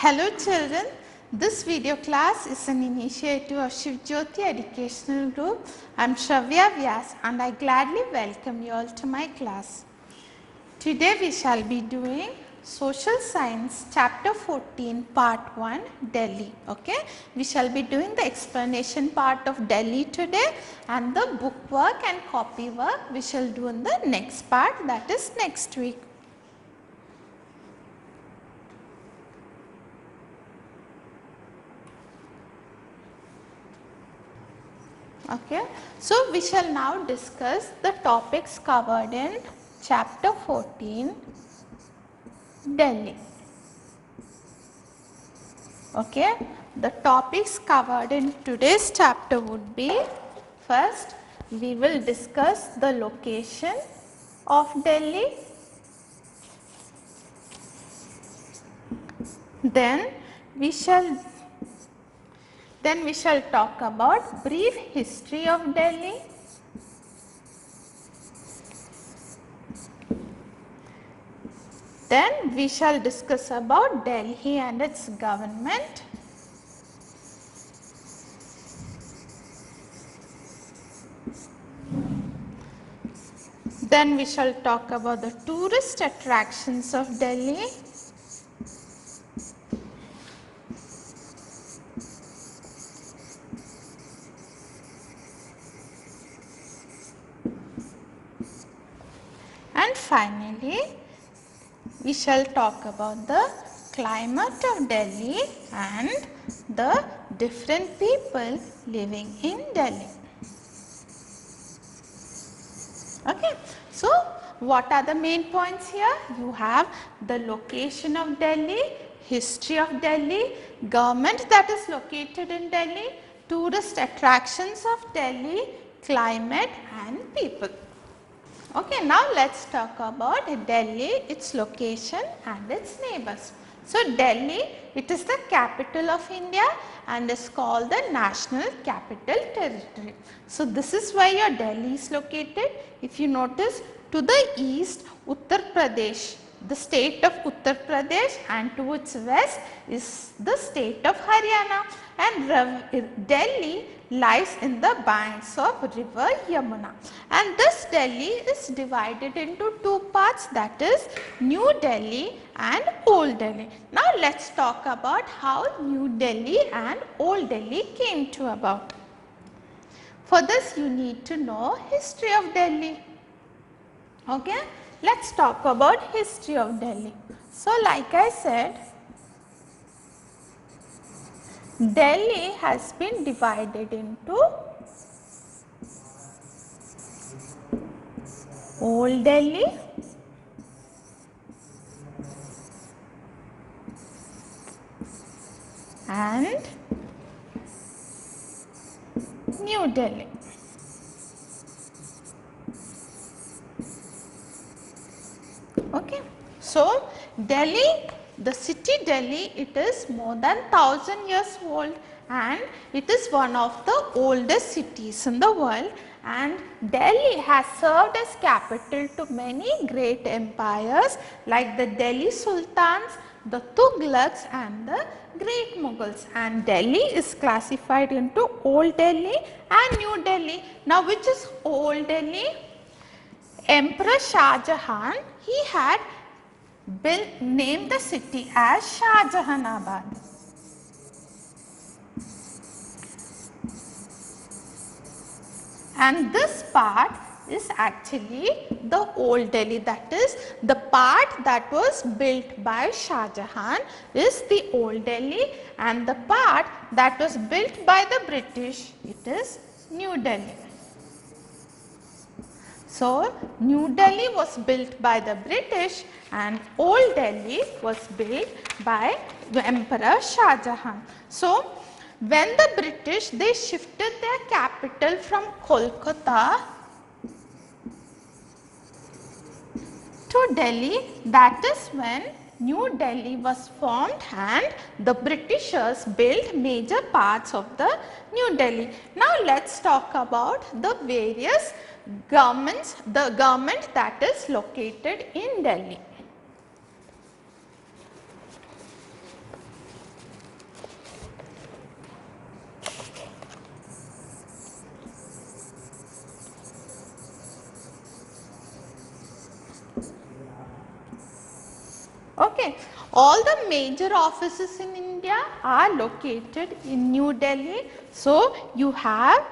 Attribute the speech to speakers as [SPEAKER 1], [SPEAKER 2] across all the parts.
[SPEAKER 1] Hello children, this video class is an initiative of Shiv Jyoti Educational Group. I am Shravya Vyas and I gladly welcome you all to my class. Today we shall be doing Social Science Chapter 14 Part 1 Delhi. Okay? We shall be doing the explanation part of Delhi today, and the book work and copy work we shall do in the next part, that is next week. Okay. So, we shall now discuss the topics covered in chapter 14 Delhi. Okay. The topics covered in today's chapter would be, first we will discuss the location of Delhi, then we shall talk about brief history of Delhi. Then we shall discuss about Delhi and its government. Then we shall talk about the tourist attractions of Delhi. And finally, we shall talk about the climate of Delhi and the different people living in Delhi. Okay. So, what are the main points here? You have the location of Delhi, history of Delhi, government that is located in Delhi, tourist attractions of Delhi, climate and people. Okay, now let us talk about Delhi, its location and its neighbors. So, Delhi, it is the capital of India and is called the National Capital Territory. So, this is where your Delhi is located. If you notice, to the east, Uttar Pradesh, the state of Uttar Pradesh, and to its west is the state of Haryana, and Delhi lies in the banks of river Yamuna, and this Delhi is divided into two parts, that is New Delhi and Old Delhi. Now let us talk about how New Delhi and Old Delhi came to about. For this you need to know history of Delhi. Okay, let us talk about history of Delhi. So like I said, Delhi has been divided into Old Delhi and New Delhi. Okay. So, Delhi, the city Delhi, it is more than 1000 years old and it is one of the oldest cities in the world, and Delhi has served as capital to many great empires like the Delhi Sultans, the Tughlaqs and the great Mughals, and Delhi is classified into Old Delhi and New Delhi. Now, which is Old Delhi? Emperor Shah Jahan, he had named the city as Shah Jahanabad. And this part is actually the Old Delhi, that is the part that was built by Shah Jahan is the Old Delhi, and the part that was built by the British, it is New Delhi. So, New Delhi was built by the British and Old Delhi was built by the Emperor Shah Jahan. So, when the British, they shifted their capital from Kolkata to Delhi, that is when New Delhi was formed and the Britishers built major parts of the New Delhi. Now, let us talk about the various governments, the government that is located in Delhi. Okay. All the major offices in India are located in New Delhi. So, you have,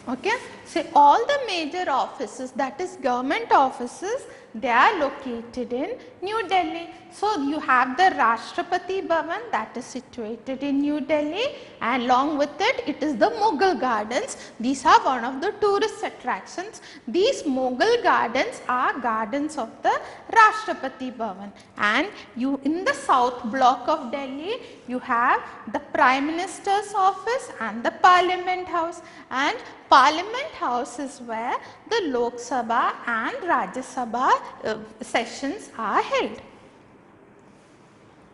[SPEAKER 1] okay, so all the major offices, that is government offices, they are located in New Delhi. So, you have the Rashtrapati Bhavan that is situated in New Delhi, and along with it, it is the Mughal Gardens. These are one of the tourist attractions. These Mughal Gardens are gardens of the Rashtrapati Bhavan, and you in the south block of Delhi, you have the Prime Minister's office and the Parliament House, and Parliament House is where the Lok Sabha and Rajya Sabha sessions are held.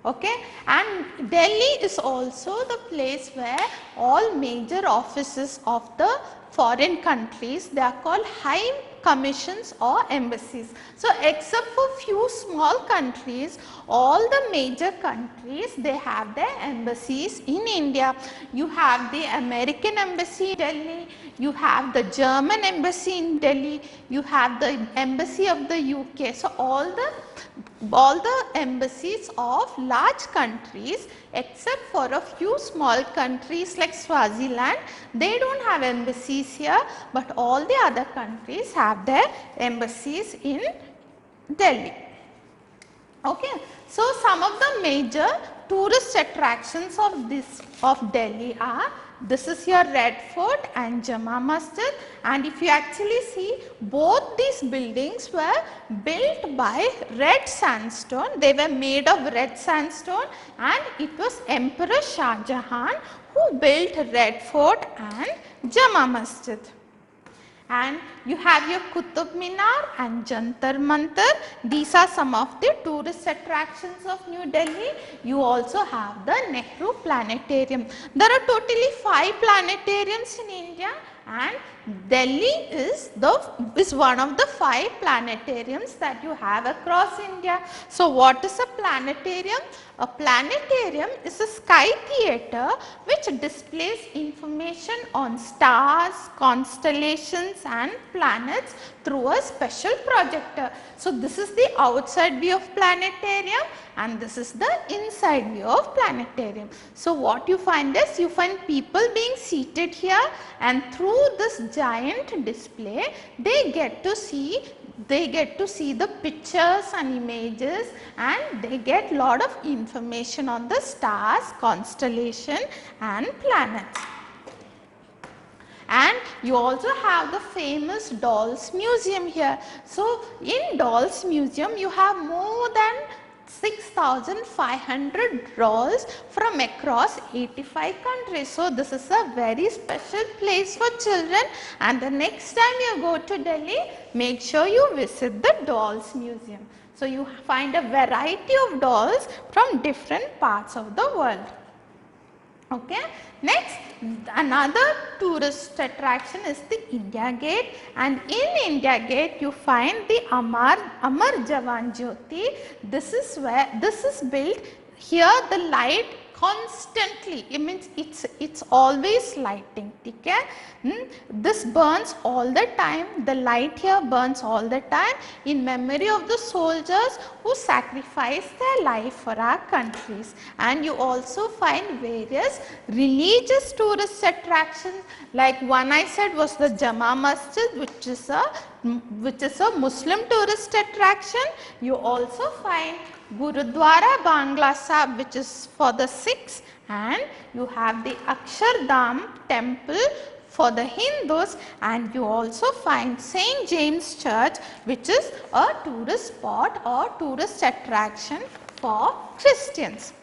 [SPEAKER 1] Okay, and Delhi is also the place where all major offices of the foreign countries, they are called high commissions or embassies. So, except for few small countries, all the major countries, they have their embassies in India. You have the American embassy in Delhi, you have the German embassy in Delhi, you have the embassy of the UK. So, all the embassies of large countries, except for a few small countries like Swaziland, they do not have embassies here, but all the other countries have their embassies in Delhi. Okay. So, some of the major tourist attractions of Delhi are, this is your Red Fort and Jama Masjid, and if you actually see, both these buildings were built by red sandstone. They were made of red sandstone, and it was Emperor Shah Jahan who built Red Fort and Jama Masjid. And you have your Qutub Minar and Jantar Mantar. These are some of the tourist attractions of New Delhi. You also have the Nehru Planetarium. There are totally 5 planetariums in India, and Delhi is one of the 5 planetariums that you have across India. So, what is a planetarium? A planetarium is a sky theatre which displays information on stars, constellations and planets through a special projector. So, this is the outside view of planetarium, and this is the inside view of planetarium. So, what you find is, you find people being seated here, and through this giant display they get to see the pictures and images, and they get lot of information on the stars, constellation and planets. And you also have the famous Dolls Museum here. So, in Dolls Museum you have more than 6,500 dolls from across 85 countries. So, this is a very special place for children, and the next time you go to Delhi, make sure you visit the Dolls Museum. So, you find a variety of dolls from different parts of the world. Okay. Next, another tourist attraction is the India Gate, and in India Gate you find the Amar Jawan Jyoti. This is built here. The light constantly, it means it's always lighting. Okay? This burns all the time. The light here burns all the time in memory of the soldiers who sacrificed their life for our countries. And you also find various religious tourist attractions, like one I said was the Jama Masjid, which is a Muslim tourist attraction. You also find Gurudwara Bangla Sahib, which is for the Sikhs, and you have the Akshardham temple for the Hindus, and you also find St. James Church, which is a tourist spot or tourist attraction for Christians.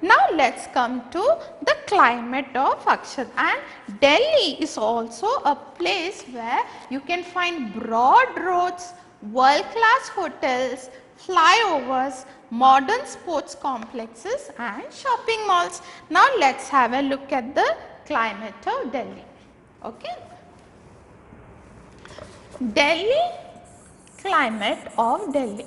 [SPEAKER 1] Now, let us come to the climate of Akshardham. And Delhi is also a place where you can find broad roads, world class hotels, flyovers, modern sports complexes and shopping malls. Now, let us have a look at the climate of Delhi. Okay. Delhi, climate of Delhi.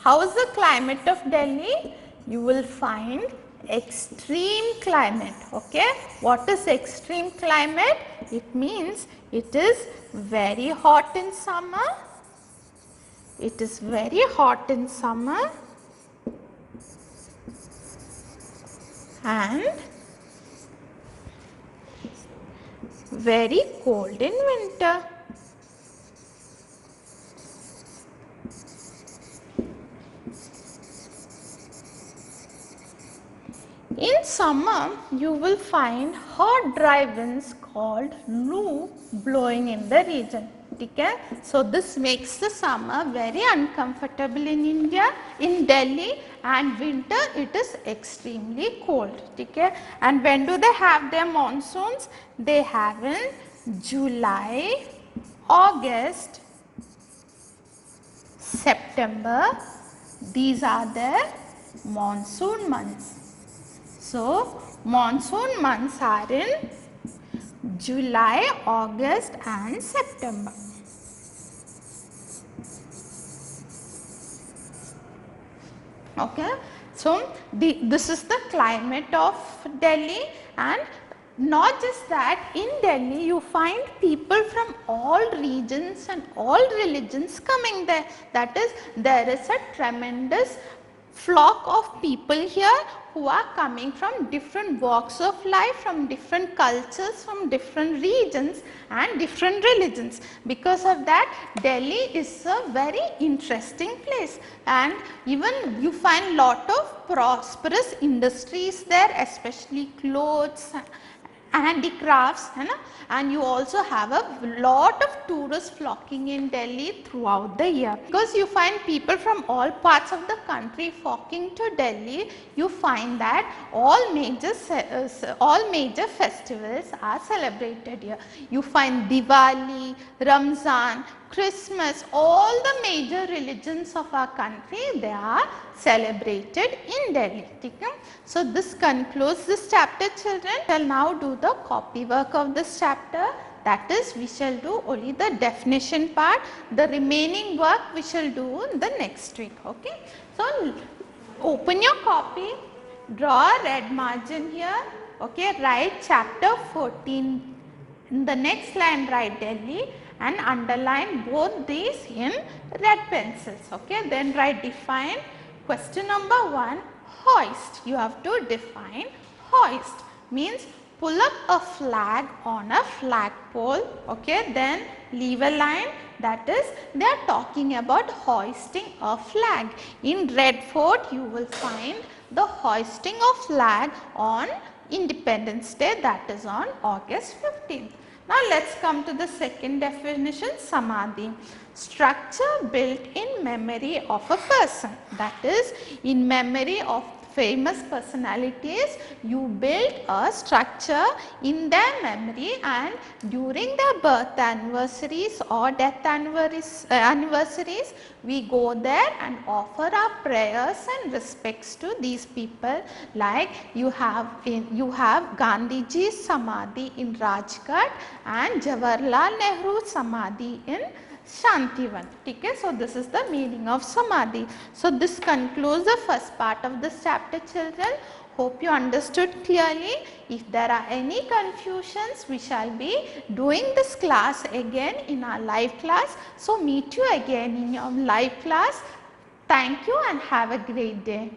[SPEAKER 1] How is the climate of Delhi? You will find extreme climate. Okay. What is extreme climate? It means it is very hot in summer It is very hot in summer and very cold in winter. In summer, you will find hot dry winds called loo blowing in the region. Okay? So, this makes the summer very uncomfortable in India, in Delhi, and winter it is extremely cold. Okay? And when do they have their monsoons? They have in July, August, September. These are their monsoon months. So, monsoon months are in July, August and September. Okay. So, this is the climate of Delhi, and not just that, in Delhi you find people from all regions and all religions coming there. That is, there is a tremendous flock of people here who are coming from different walks of life, from different cultures, from different regions and different religions. Because of that, Delhi is a very interesting place, and even you find lot of prosperous industries there, especially clothes, handicrafts, and you also have a lot of tourists flocking in Delhi throughout the year. Because you find people from all parts of the country flocking to Delhi, you find that all major festivals are celebrated here. You find Diwali, Ramzan, Christmas, all the major religions of our country, they are celebrated in Delhi. Okay? So, this concludes this chapter, children. We shall now do the copy work of this chapter. That is, we shall do only the definition part. The remaining work we shall do in the next week. Okay? So, open your copy, draw a red margin here. Okay? Write chapter 14. In the next line, write Delhi and underline both these in red pencils. Okay? Then write define. Question number 1, hoist. You have to define hoist. Means pull up a flag on a flagpole. Okay? Then leave a line. That is, they are talking about hoisting a flag. In Red Fort, you will find the hoisting of flag on Independence Day, that is on August 15th. Now, let us come to the second definition, Samadhi. Structure built in memory of a person. That is, in memory of famous personalities, you build a structure in their memory, and during their birth anniversaries or death anniversaries, we go there and offer our prayers and respects to these people. Like you have Gandhiji's Samadhi in Rajghat and Jawaharlal Nehru Samadhi in Shantivan. Okay, so this is the meaning of Samadhi. So this concludes the first part of this chapter, children. Hope you understood clearly. If there are any confusions, we shall be doing this class again in our live class. So meet you again in your live class. Thank you and have a great day.